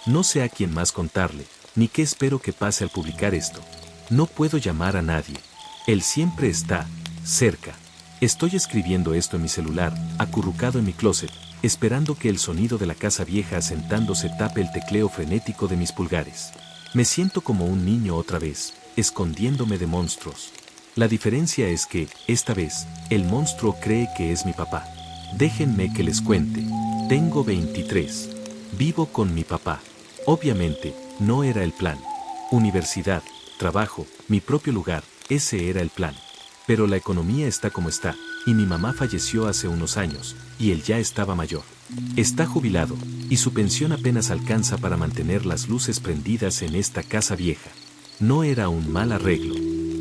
No sé a quién más contarle, ni qué espero que pase al publicar esto. No puedo llamar a nadie. Él siempre está cerca. Estoy escribiendo esto en mi celular, acurrucado en mi closet, esperando que el sonido de la casa vieja asentándose tape el tecleo frenético de mis pulgares. Me siento como un niño otra vez, escondiéndome de monstruos. La diferencia es que, esta vez, el monstruo cree que es mi papá. Déjenme que les cuente. Tengo 23. Vivo con mi papá. Obviamente, no era el plan. Universidad, trabajo, mi propio lugar, ese era el plan. Pero la economía está como está, y mi mamá falleció hace unos años, y él ya estaba mayor. Está jubilado, y su pensión apenas alcanza para mantener las luces prendidas en esta casa vieja. No era un mal arreglo.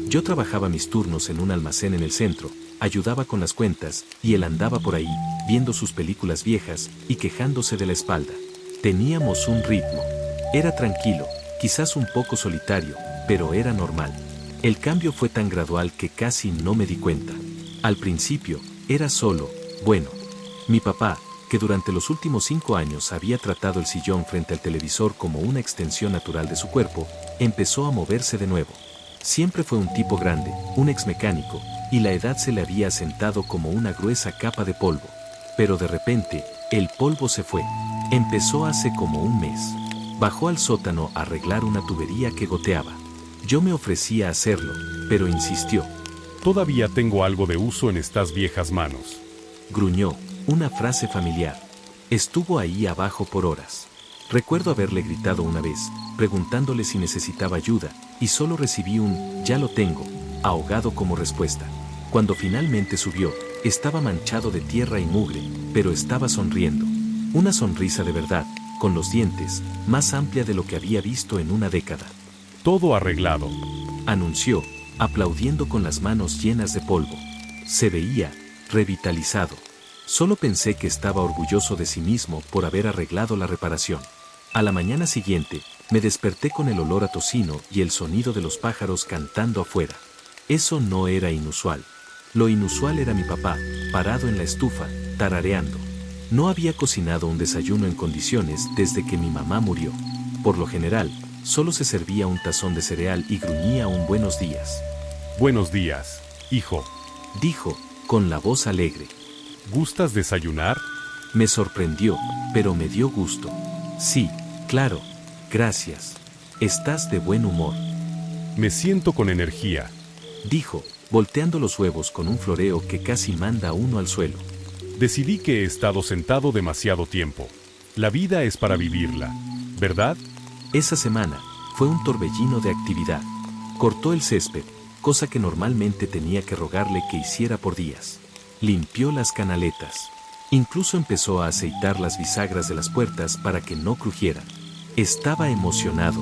Yo trabajaba mis turnos en un almacén en el centro, ayudaba con las cuentas, y él andaba por ahí, viendo sus películas viejas, y quejándose de la espalda. Teníamos un ritmo. Era tranquilo, quizás un poco solitario, pero era normal. El cambio fue tan gradual que casi no me di cuenta. Al principio, era solo, bueno. Mi papá, que durante los últimos 5 años había tratado el sillón frente al televisor como una extensión natural de su cuerpo, empezó a moverse de nuevo. Siempre fue un tipo grande, un ex mecánico, y la edad se le había asentado como una gruesa capa de polvo. Pero de repente, el polvo se fue. Empezó hace como un mes. Bajó al sótano a arreglar una tubería que goteaba. Yo me ofrecía a hacerlo, pero insistió. Todavía tengo algo de uso en estas viejas manos. Gruñó, una frase familiar. Estuvo ahí abajo por horas. Recuerdo haberle gritado una vez, preguntándole si necesitaba ayuda, y solo recibí un "ya lo tengo", ahogado como respuesta. Cuando finalmente subió, estaba manchado de tierra y mugre, pero estaba sonriendo. Una sonrisa de verdad, con los dientes, más amplia de lo que había visto en una década. Todo arreglado, Anunció, aplaudiendo con las manos llenas de polvo. Se veía revitalizado. Solo pensé que estaba orgulloso de sí mismo por haber arreglado la reparación. A la mañana siguiente, me desperté con el olor a tocino y el sonido de los pájaros cantando afuera. Eso no era inusual. Lo inusual era mi papá, parado en la estufa, tarareando. No había cocinado un desayuno en condiciones desde que mi mamá murió. Por lo general, solo se servía un tazón de cereal y gruñía un buenos días. Buenos días, hijo. Dijo, con la voz alegre. ¿Gustas desayunar? Me sorprendió, pero me dio gusto. Sí, claro, gracias. Estás de buen humor. Me siento con energía. Dijo, volteando los huevos con un floreo que casi manda a uno al suelo. Decidí que he estado sentado demasiado tiempo. La vida es para vivirla, ¿verdad? Esa semana, fue un torbellino de actividad. Cortó el césped, cosa que normalmente tenía que rogarle que hiciera por días. Limpió las canaletas. Incluso empezó a aceitar las bisagras de las puertas para que no crujieran. Estaba emocionado.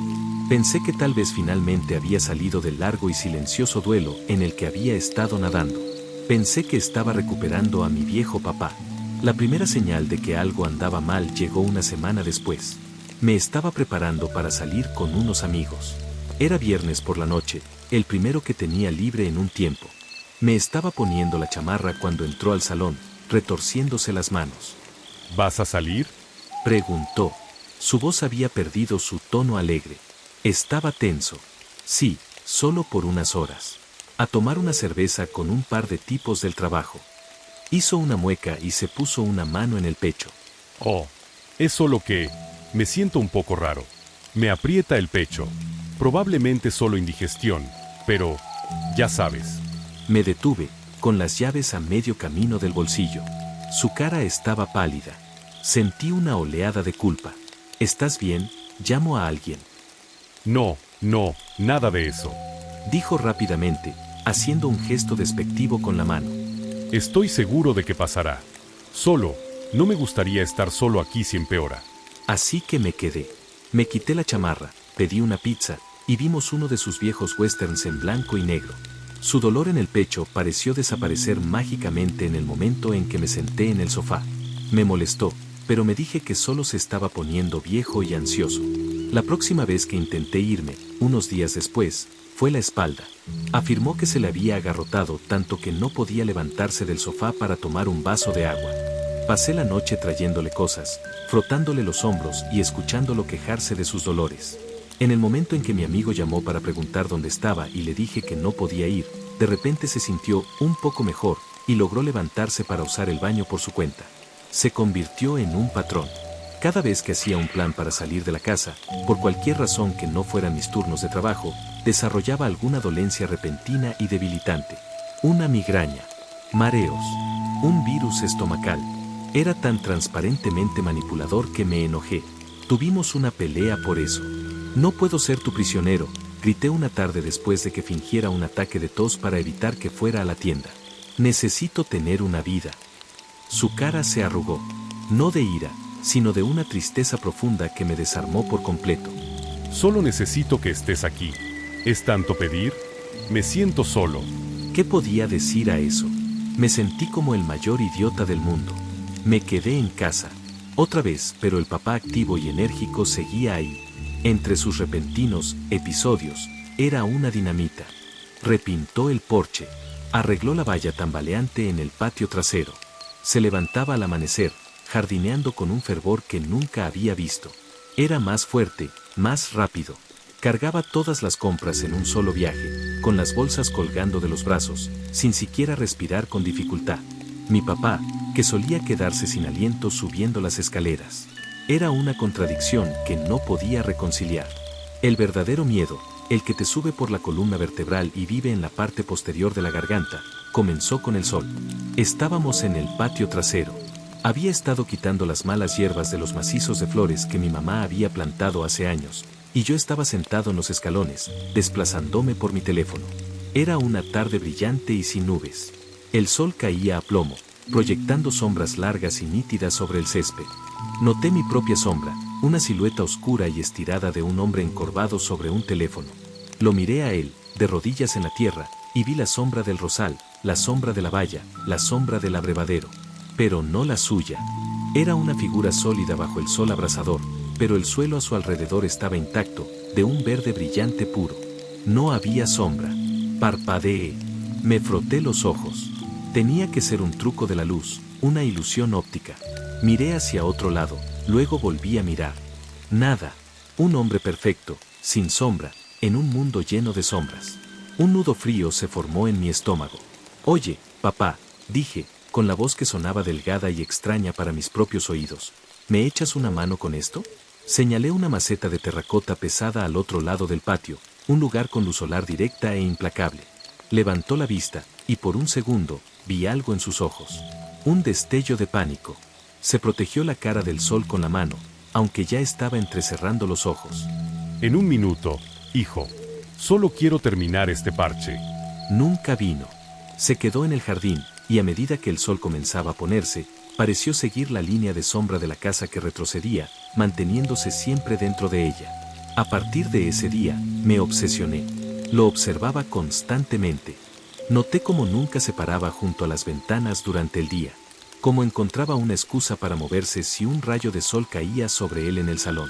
Pensé que tal vez finalmente había salido del largo y silencioso duelo en el que había estado nadando. Pensé que estaba recuperando a mi viejo papá. La primera señal de que algo andaba mal llegó una semana después. Me estaba preparando para salir con unos amigos. Era viernes por la noche, el primero que tenía libre en un tiempo. Me estaba poniendo la chamarra cuando entró al salón, retorciéndose las manos. ¿Vas a salir? Preguntó. Su voz había perdido su tono alegre. Estaba tenso. Sí, solo por unas horas. A tomar una cerveza con un par de tipos del trabajo. Hizo una mueca y se puso una mano en el pecho. Oh, es solo que me siento un poco raro. Me aprieta el pecho. Probablemente solo indigestión, pero ya sabes. Me detuve, con las llaves a medio camino del bolsillo. Su cara estaba pálida. Sentí una oleada de culpa. ¿Estás bien? Llamo a alguien. No, nada de eso. Dijo rápidamente, haciendo un gesto despectivo con la mano. Estoy seguro de que pasará. Solo, no me gustaría estar solo aquí si empeora. Así que me quedé. Me quité la chamarra, pedí una pizza, y vimos uno de sus viejos westerns en blanco y negro. Su dolor en el pecho pareció desaparecer mágicamente en el momento en que me senté en el sofá. Me molestó, pero me dije que solo se estaba poniendo viejo y ansioso. La próxima vez que intenté irme, unos días después, fue la espalda. Afirmó que se le había agarrotado tanto que no podía levantarse del sofá para tomar un vaso de agua. Pasé la noche trayéndole cosas, frotándole los hombros y escuchándolo quejarse de sus dolores. En el momento en que mi amigo llamó para preguntar dónde estaba y le dije que no podía ir, de repente se sintió un poco mejor y logró levantarse para usar el baño por su cuenta. Se convirtió en un patrón. Cada vez que hacía un plan para salir de la casa, por cualquier razón que no fueran mis turnos de trabajo, desarrollaba alguna dolencia repentina y debilitante. Una migraña, mareos, un virus estomacal. Era tan transparentemente manipulador que me enojé. Tuvimos una pelea por eso. No puedo ser tu prisionero, grité una tarde después de que fingiera un ataque de tos para evitar que fuera a la tienda. Necesito tener una vida. Su cara se arrugó, no de ira, sino de una tristeza profunda que me desarmó por completo. Solo necesito que estés aquí. ¿Es tanto pedir? Me siento solo. ¿Qué podía decir a eso? Me sentí como el mayor idiota del mundo. Me quedé en casa. Otra vez, pero el papá activo y enérgico seguía ahí. Entre sus repentinos episodios, era una dinamita. Repintó el porche. Arregló la valla tambaleante en el patio trasero. Se levantaba al amanecer, jardineando con un fervor que nunca había visto. Era más fuerte, más rápido. Cargaba todas las compras en un solo viaje, con las bolsas colgando de los brazos, sin siquiera respirar con dificultad. Mi papá, que solía quedarse sin aliento subiendo las escaleras. Era una contradicción que no podía reconciliar. El verdadero miedo, el que te sube por la columna vertebral y vive en la parte posterior de la garganta, comenzó con el sol. Estábamos en el patio trasero. Había estado quitando las malas hierbas de los macizos de flores que mi mamá había plantado hace años, y yo estaba sentado en los escalones, desplazándome por mi teléfono. Era una tarde brillante y sin nubes. El sol caía a plomo, proyectando sombras largas y nítidas sobre el césped. Noté mi propia sombra, una silueta oscura y estirada de un hombre encorvado sobre un teléfono. Lo miré a él, de rodillas en la tierra, y vi la sombra del rosal, la sombra de la valla, la sombra del abrevadero. Pero no la suya. Era una figura sólida bajo el sol abrasador, pero el suelo a su alrededor estaba intacto, de un verde brillante puro. No había sombra. Parpadeé. Me froté los ojos. Tenía que ser un truco de la luz, una ilusión óptica. Miré hacia otro lado, luego volví a mirar. Nada. Un hombre perfecto, sin sombra, en un mundo lleno de sombras. Un nudo frío se formó en mi estómago. Oye, papá, dije, con la voz que sonaba delgada y extraña para mis propios oídos. ¿Me echas una mano con esto? Señalé una maceta de terracota pesada al otro lado del patio, un lugar con luz solar directa e implacable. Levantó la vista, y por un segundo, vi algo en sus ojos. Un destello de pánico. Se protegió la cara del sol con la mano, aunque ya estaba entrecerrando los ojos. En un minuto, hijo. Solo quiero terminar este parche. Nunca vino. Se quedó en el jardín, y a medida que el sol comenzaba a ponerse, pareció seguir la línea de sombra de la casa que retrocedía, manteniéndose siempre dentro de ella. A partir de ese día, me obsesioné. Lo observaba constantemente. Noté cómo nunca se paraba junto a las ventanas durante el día, cómo encontraba una excusa para moverse si un rayo de sol caía sobre él en el salón,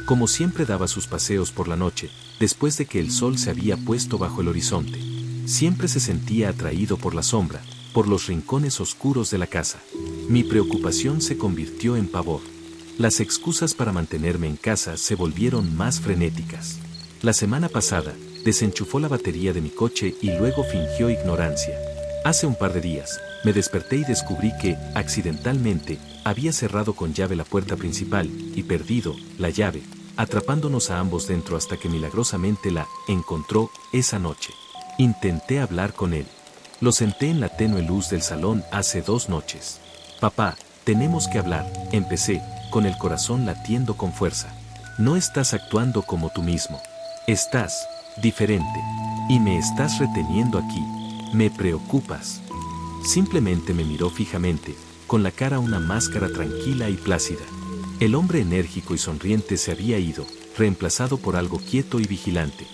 como siempre daba sus paseos por la noche, después de que el sol se había puesto bajo el horizonte. Siempre se sentía atraído por la sombra, por los rincones oscuros de la casa. Mi preocupación se convirtió en pavor. Las excusas para mantenerme en casa se volvieron más frenéticas. La semana pasada, desenchufó la batería de mi coche y luego fingió ignorancia. Hace un par de días, me desperté y descubrí que, accidentalmente, había cerrado con llave la puerta principal y perdido la llave, atrapándonos a ambos dentro hasta que milagrosamente la encontró esa noche. Intenté hablar con él. Lo senté en la tenue luz del salón hace 2 noches. Papá, tenemos que hablar, empecé, con el corazón latiendo con fuerza. No estás actuando como tú mismo. Estás diferente. Y me estás reteniendo aquí. Me preocupas. Simplemente me miró fijamente, con la cara una máscara tranquila y plácida. El hombre enérgico y sonriente se había ido, reemplazado por algo quieto y vigilante.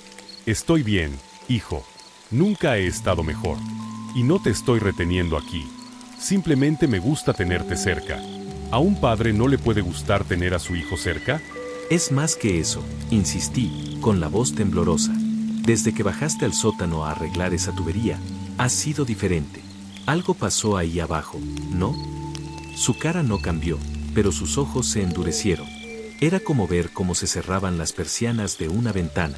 Estoy bien, hijo. Nunca he estado mejor. Y no te estoy reteniendo aquí. Simplemente me gusta tenerte cerca. ¿A un padre no le puede gustar tener a su hijo cerca? Es más que eso, insistí, con la voz temblorosa. Desde que bajaste al sótano a arreglar esa tubería, has sido diferente. Algo pasó ahí abajo, ¿no? Su cara no cambió, pero sus ojos se endurecieron. Era como ver cómo se cerraban las persianas de una ventana.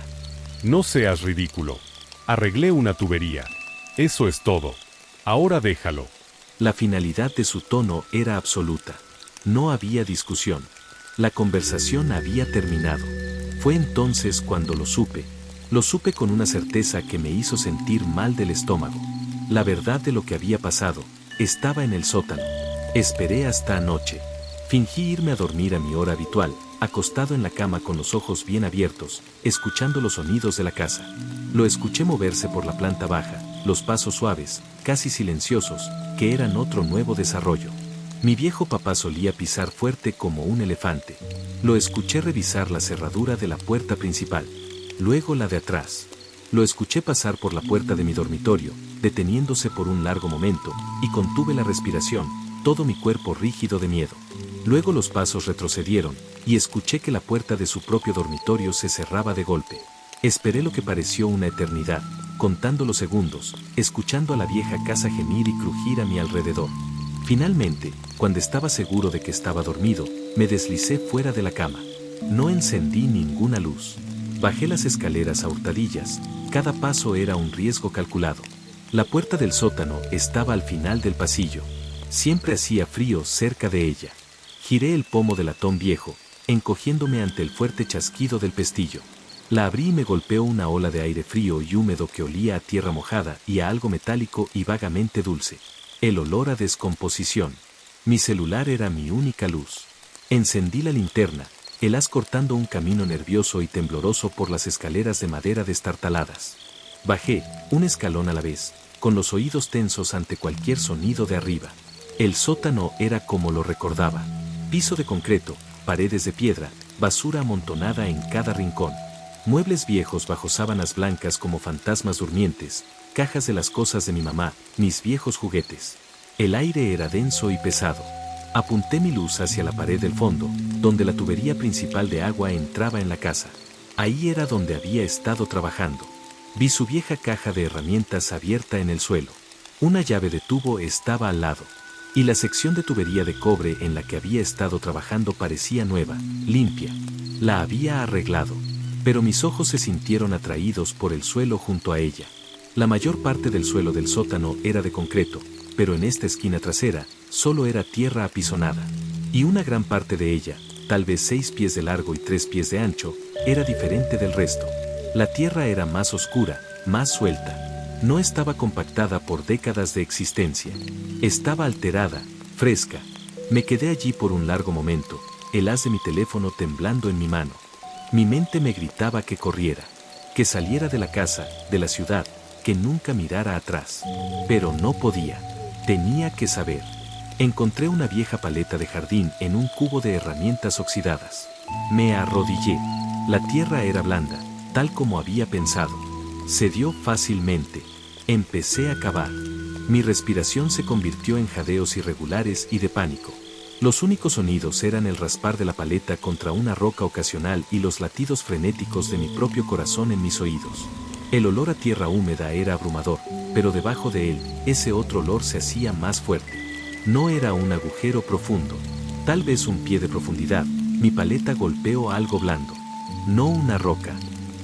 No seas ridículo. Arreglé una tubería. Eso es todo. Ahora déjalo. La finalidad de su tono era absoluta. No había discusión. La conversación había terminado. Fue entonces cuando lo supe. Lo supe con una certeza que me hizo sentir mal del estómago. La verdad de lo que había pasado estaba en el sótano. Esperé hasta anoche. Fingí irme a dormir a mi hora habitual, acostado en la cama con los ojos bien abiertos, escuchando los sonidos de la casa. Lo escuché moverse por la planta baja, los pasos suaves, casi silenciosos, que eran otro nuevo desarrollo. Mi viejo papá solía pisar fuerte como un elefante. Lo escuché revisar la cerradura de la puerta principal, luego la de atrás. Lo escuché pasar por la puerta de mi dormitorio, deteniéndose por un largo momento, y contuve la respiración, todo mi cuerpo rígido de miedo. Luego los pasos retrocedieron, y escuché que la puerta de su propio dormitorio se cerraba de golpe. Esperé lo que pareció una eternidad, contando los segundos, escuchando a la vieja casa gemir y crujir a mi alrededor. Finalmente, cuando estaba seguro de que estaba dormido, me deslicé fuera de la cama. No encendí ninguna luz. Bajé las escaleras a hurtadillas, cada paso era un riesgo calculado. La puerta del sótano estaba al final del pasillo. Siempre hacía frío cerca de ella. Giré el pomo del latón viejo, encogiéndome ante el fuerte chasquido del pestillo. La abrí y me golpeó una ola de aire frío y húmedo que olía a tierra mojada y a algo metálico y vagamente dulce. El olor a descomposición. Mi celular era mi única luz. Encendí la linterna, el haz cortando un camino nervioso y tembloroso por las escaleras de madera destartaladas. Bajé, un escalón a la vez, con los oídos tensos ante cualquier sonido de arriba. El sótano era como lo recordaba. Piso de concreto, paredes de piedra, basura amontonada en cada rincón. Muebles viejos bajo sábanas blancas como fantasmas durmientes, cajas de las cosas de mi mamá, mis viejos juguetes. El aire era denso y pesado. Apunté mi luz hacia la pared del fondo, donde la tubería principal de agua entraba en la casa. Ahí era donde había estado trabajando. Vi su vieja caja de herramientas abierta en el suelo. Una llave de tubo estaba al lado. Y la sección de tubería de cobre en la que había estado trabajando parecía nueva, limpia. La había arreglado. Pero mis ojos se sintieron atraídos por el suelo junto a ella. La mayor parte del suelo del sótano era de concreto, pero en esta esquina trasera, solo era tierra apisonada. Y una gran parte de ella, tal vez 6 pies de largo y 3 pies de ancho, era diferente del resto. La tierra era más oscura, más suelta. No estaba compactada por décadas de existencia. Estaba alterada, fresca. Me quedé allí por un largo momento, el haz de mi teléfono temblando en mi mano. Mi mente me gritaba que corriera, que saliera de la casa, de la ciudad, que nunca mirara atrás. Pero no podía. Tenía que saber. Encontré una vieja paleta de jardín en un cubo de herramientas oxidadas. Me arrodillé. La tierra era blanda, tal como había pensado. Cedió fácilmente. Empecé a cavar. Mi respiración se convirtió en jadeos irregulares y de pánico. Los únicos sonidos eran el raspar de la paleta contra una roca ocasional y los latidos frenéticos de mi propio corazón en mis oídos. El olor a tierra húmeda era abrumador, pero debajo de él, ese otro olor se hacía más fuerte. No era un agujero profundo, tal vez un pie de profundidad. Mi paleta golpeó algo blando. No una roca.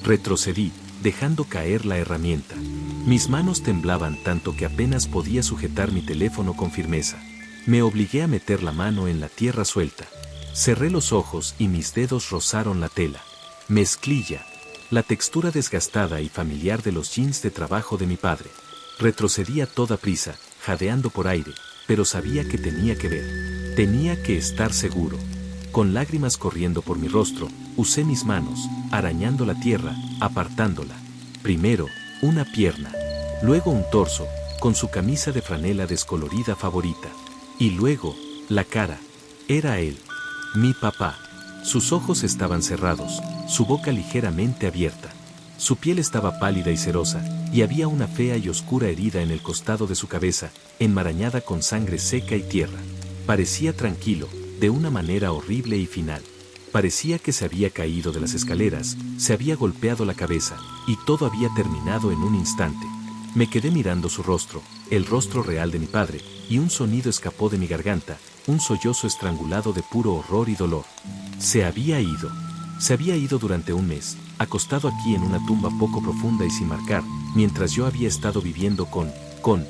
Retrocedí, dejando caer la herramienta. Mis manos temblaban tanto que apenas podía sujetar mi teléfono con firmeza. Me obligué a meter la mano en la tierra suelta. Cerré los ojos y mis dedos rozaron la tela. Mezclilla. La textura desgastada y familiar de los jeans de trabajo de mi padre. Retrocedí a toda prisa, jadeando por aire, pero sabía que tenía que ver. Tenía que estar seguro. Con lágrimas corriendo por mi rostro, usé mis manos, arañando la tierra, apartándola. Primero, una pierna. Luego un torso, con su camisa de franela descolorida favorita. Y luego, la cara. Era él. Mi papá. Sus ojos estaban cerrados, su boca ligeramente abierta. Su piel estaba pálida y cerosa, y había una fea y oscura herida en el costado de su cabeza, enmarañada con sangre seca y tierra. Parecía tranquilo, de una manera horrible y final. Parecía que se había caído de las escaleras, se había golpeado la cabeza, y todo había terminado en un instante. Me quedé mirando su rostro, el rostro real de mi padre, y un sonido escapó de mi garganta, un sollozo estrangulado de puro horror y dolor. Se había ido. Se había ido durante un mes, acostado aquí en una tumba poco profunda y sin marcar, mientras yo había estado viviendo ¿con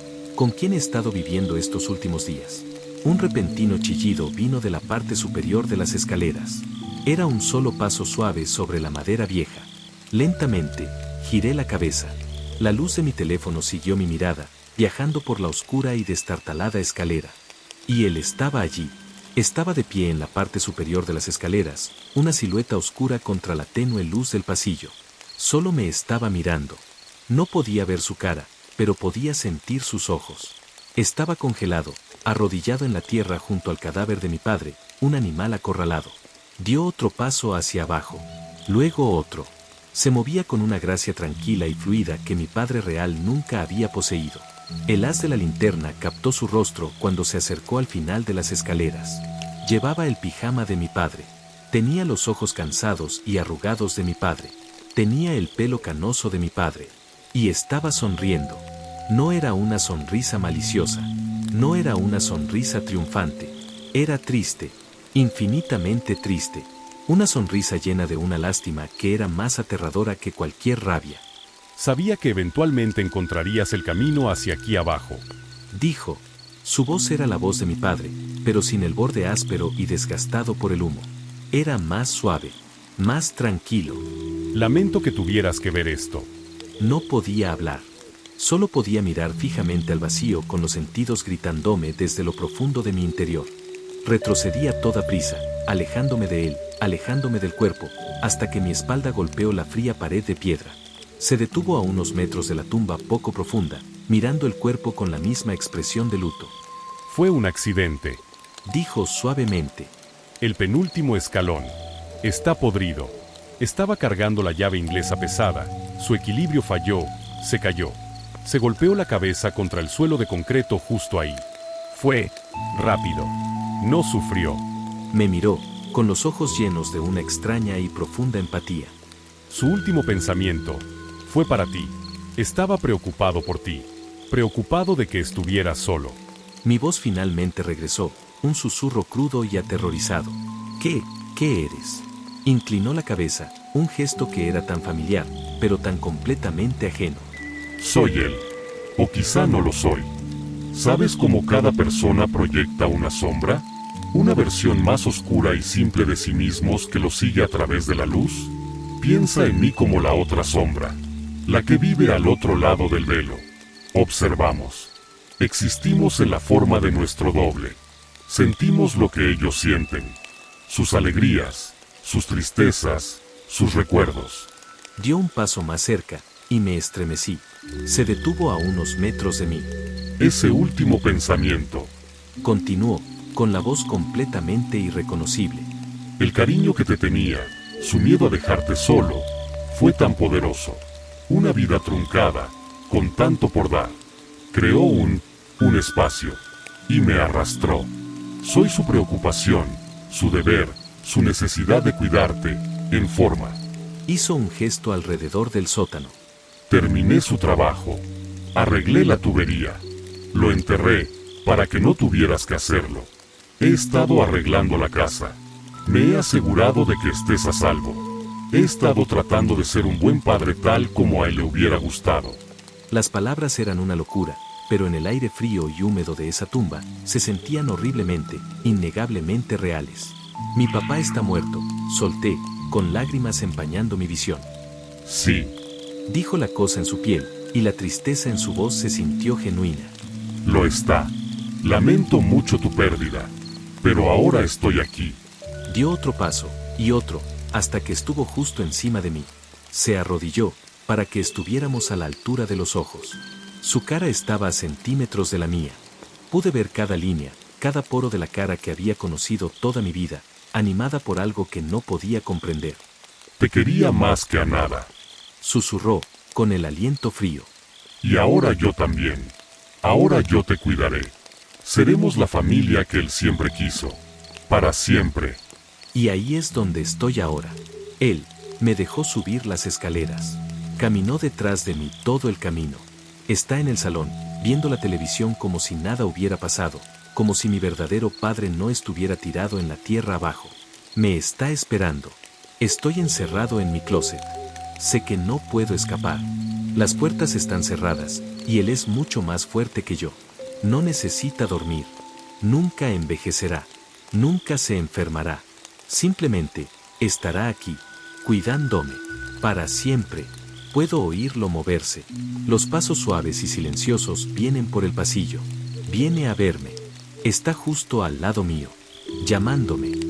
quién he estado viviendo estos últimos días? Un repentino chillido vino de la parte superior de las escaleras. Era un solo paso suave sobre la madera vieja. Lentamente, giré la cabeza. La luz de mi teléfono siguió mi mirada, viajando por la oscura y destartalada escalera. Y él estaba allí. Estaba de pie en la parte superior de las escaleras, una silueta oscura contra la tenue luz del pasillo. Solo me estaba mirando. No podía ver su cara, pero podía sentir sus ojos. Estaba congelado, arrodillado en la tierra junto al cadáver de mi padre, un animal acorralado. Dio otro paso hacia abajo, luego otro. Se movía con una gracia tranquila y fluida que mi padre real nunca había poseído. El haz de la linterna captó su rostro cuando se acercó al final de las escaleras. Llevaba el pijama de mi padre. Tenía los ojos cansados y arrugados de mi padre. Tenía el pelo canoso de mi padre. Y estaba sonriendo. No era una sonrisa maliciosa. No era una sonrisa triunfante. Era triste, infinitamente triste. Una sonrisa llena de una lástima que era más aterradora que cualquier rabia. Sabía que eventualmente encontrarías el camino hacia aquí abajo, dijo. Su voz era la voz de mi padre, pero sin el borde áspero y desgastado por el humo. Era más suave, más tranquilo. Lamento que tuvieras que ver esto. No podía hablar. Solo podía mirar fijamente al vacío con los sentidos gritándome desde lo profundo de mi interior. Retrocedí a toda prisa, alejándome de él, alejándome del cuerpo, hasta que mi espalda golpeó la fría pared de piedra. Se detuvo a unos metros de la tumba poco profunda, mirando el cuerpo con la misma expresión de luto. Fue un accidente, dijo suavemente. El penúltimo escalón. Está podrido. Estaba cargando la llave inglesa pesada, su equilibrio falló, se cayó. Se golpeó la cabeza contra el suelo de concreto justo ahí. Fue rápido. No sufrió. Me miró, con los ojos llenos de una extraña y profunda empatía. Su último pensamiento fue para ti. Estaba preocupado por ti. Preocupado de que estuvieras solo. Mi voz finalmente regresó, un susurro crudo y aterrorizado. ¿Qué eres? Inclinó la cabeza, un gesto que era tan familiar, pero tan completamente ajeno. Soy él. O quizá no lo soy. ¿Sabes cómo cada persona proyecta una sombra? Una versión más oscura y simple de sí mismos que lo sigue a través de la luz. Piensa en mí como la otra sombra, la que vive al otro lado del velo. Observamos. Existimos en la forma de nuestro doble. Sentimos lo que ellos sienten. Sus alegrías, sus tristezas, sus recuerdos. Dio un paso más cerca, y me estremecí. Se detuvo a unos metros de mí. Ese último pensamiento. Continuó, con la voz completamente irreconocible. El cariño que te tenía, su miedo a dejarte solo, fue tan poderoso. Una vida truncada, con tanto por dar. Creó un espacio, y me arrastró. Soy su preocupación, su deber, su necesidad de cuidarte, en forma. Hizo un gesto alrededor del sótano. Terminé su trabajo. Arreglé la tubería. Lo enterré, para que no tuvieras que hacerlo. He estado arreglando la casa. Me he asegurado de que estés a salvo. He estado tratando de ser un buen padre tal como a él le hubiera gustado. Las palabras eran una locura, pero en el aire frío y húmedo de esa tumba, se sentían horriblemente, innegablemente reales. Mi papá está muerto, solté, con lágrimas empañando mi visión. Sí. Dijo la cosa en su piel, y la tristeza en su voz se sintió genuina. Lo está. Lamento mucho tu pérdida, pero ahora estoy aquí. Dio otro paso, y otro, hasta que estuvo justo encima de mí. Se arrodilló, para que estuviéramos a la altura de los ojos. Su cara estaba a centímetros de la mía. Pude ver cada línea, cada poro de la cara que había conocido toda mi vida, animada por algo que no podía comprender. Te quería más que a nada. Susurró, con el aliento frío. Y ahora yo también. Ahora yo te cuidaré. Seremos la familia que él siempre quiso. Para siempre. Y ahí es donde estoy ahora. Él me dejó subir las escaleras. Caminó detrás de mí todo el camino. Está en el salón, viendo la televisión como si nada hubiera pasado, como si mi verdadero padre no estuviera tirado en la tierra abajo. Me está esperando. Estoy encerrado en mi closet. Sé que no puedo escapar. Las puertas están cerradas, y él es mucho más fuerte que yo. No necesita dormir. Nunca envejecerá. Nunca se enfermará. Simplemente, estará aquí, cuidándome. Para siempre. Puedo oírlo moverse. Los pasos suaves y silenciosos vienen por el pasillo. Viene a verme. Está justo al lado mío. Llamándome.